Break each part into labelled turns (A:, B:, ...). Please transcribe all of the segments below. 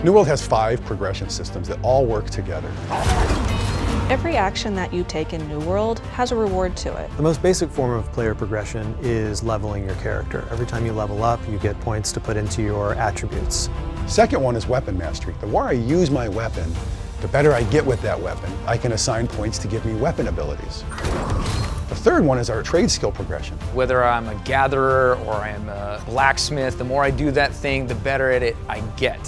A: New World has 5 progression systems that all work together.
B: Every action that you take in New World has a reward to it.
C: The most basic form of player progression is leveling your character. Every time you level up, you get points to put into your attributes.
A: Second one is weapon mastery. The more I use my weapon, the better I get with that weapon. I can assign points to give me weapon abilities. The third one is our trade skill progression.
D: Whether I'm a gatherer or I'm a blacksmith, the more I do that thing, the better at it I get.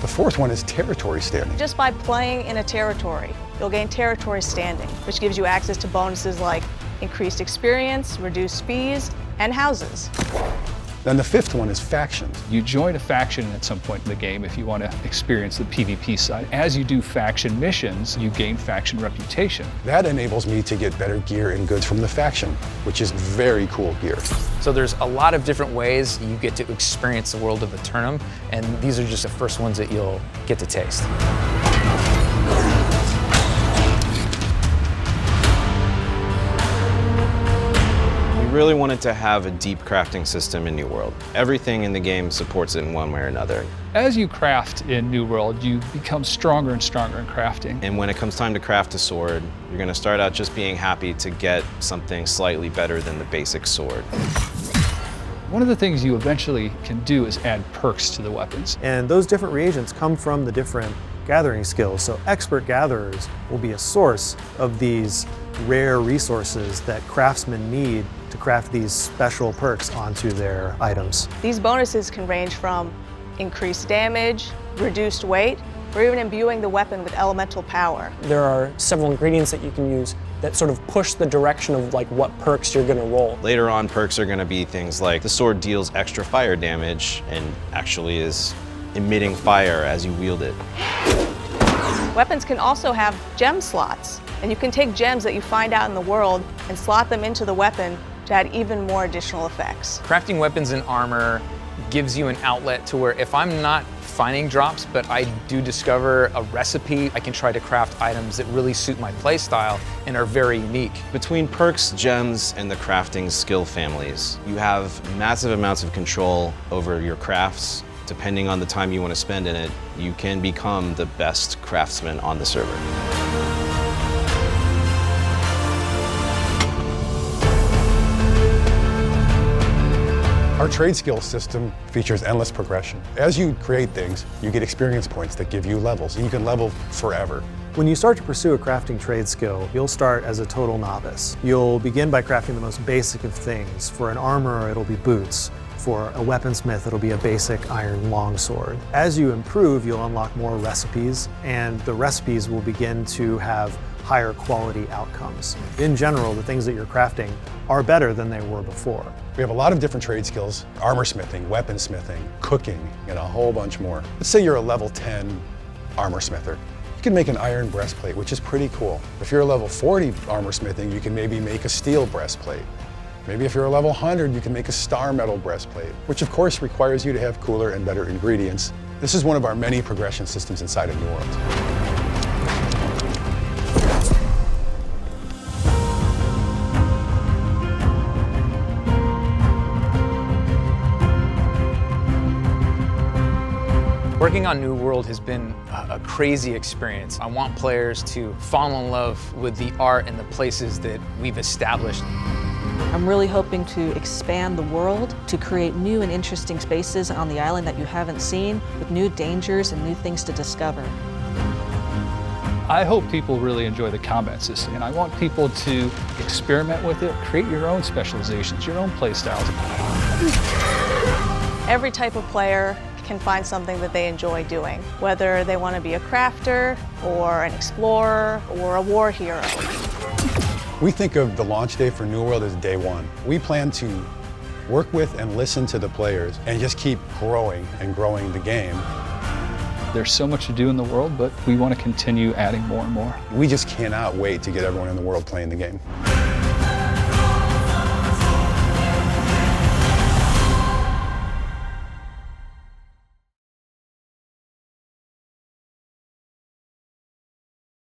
A: The fourth one is territory standing.
E: Just by playing in a territory, you'll gain territory standing, which gives you access to bonuses like increased experience, reduced fees, and houses.
A: Then the fifth one is factions.
F: You join a faction at some point in the game if you want to experience the PvP side. As you do faction missions, you gain faction reputation.
A: That enables me to get better gear and goods from the faction, which is very cool gear.
D: So there's a lot of different ways you get to experience the world of Eternum, and these are just the first ones that you'll get to taste.
G: We really wanted to have a deep crafting system in New World. Everything in the game supports it in one way or another.
F: As you craft in New World, you become stronger and stronger in crafting.
G: And when it comes time to craft a sword, you're going to start out just being happy to get something slightly better than the basic sword.
F: One of the things you eventually can do is add perks to the weapons.
C: And those different reagents come from the different gathering skills. So expert gatherers will be a source of these rare resources that craftsmen need to craft these special perks onto their items.
E: These bonuses can range from increased damage, reduced weight, or even imbuing the weapon with elemental power.
H: There are several ingredients that you can use that sort of push the direction of like what perks you're going to roll.
G: Later on, perks are going to be things like the sword deals extra fire damage and actually is emitting fire as you wield it.
E: Weapons can also have gem slots, and you can take gems that you find out in the world and slot them into the weapon to add even more additional effects.
D: Crafting weapons and armor gives you an outlet to where if I'm not finding drops, but I do discover a recipe, I can try to craft items that really suit my playstyle and are very unique.
G: Between perks, gems, and the crafting skill families, you have massive amounts of control over your crafts. Depending on the time you want to spend in it, you can become the best craftsman on the server.
A: Our trade skill system features endless progression. As you create things, you get experience points that give you levels, and you can level forever.
C: When you start to pursue a crafting trade skill, you'll start as a total novice. You'll begin by crafting the most basic of things. For an armorer, it'll be boots. For a weaponsmith, it'll be a basic iron longsword. As you improve, you'll unlock more recipes, and the recipes will begin to have higher quality outcomes. In general, the things that you're crafting are better than they were before.
A: We have a lot of different trade skills: armor smithing, weaponsmithing, cooking, and a whole bunch more. Let's say you're a level 10 armor smither. You can make an iron breastplate, which is pretty cool. If you're a level 40 armor smithing, you can maybe make a steel breastplate. Maybe if you're a level 100, you can make a star metal breastplate, which of course requires you to have cooler and better ingredients. This is one of our many progression systems inside of New World.
D: Working on New World has been a crazy experience. I want players to fall in love with the art and the places that we've established.
B: I'm really hoping to expand the world, to create new and interesting spaces on the island that you haven't seen, with new dangers and new things to discover.
F: I hope people really enjoy the combat system, and I want people to experiment with it, create your own specializations, your own play styles.
E: Every type of player can find something that they enjoy doing, whether they want to be a crafter, or an explorer, or a war hero.
A: We think of the launch day for New World as day one. We plan to work with and listen to the players and just keep growing and growing the game.
F: There's so much to do in the world, but we want to continue adding more and more.
A: We just cannot wait to get everyone in the world playing the game.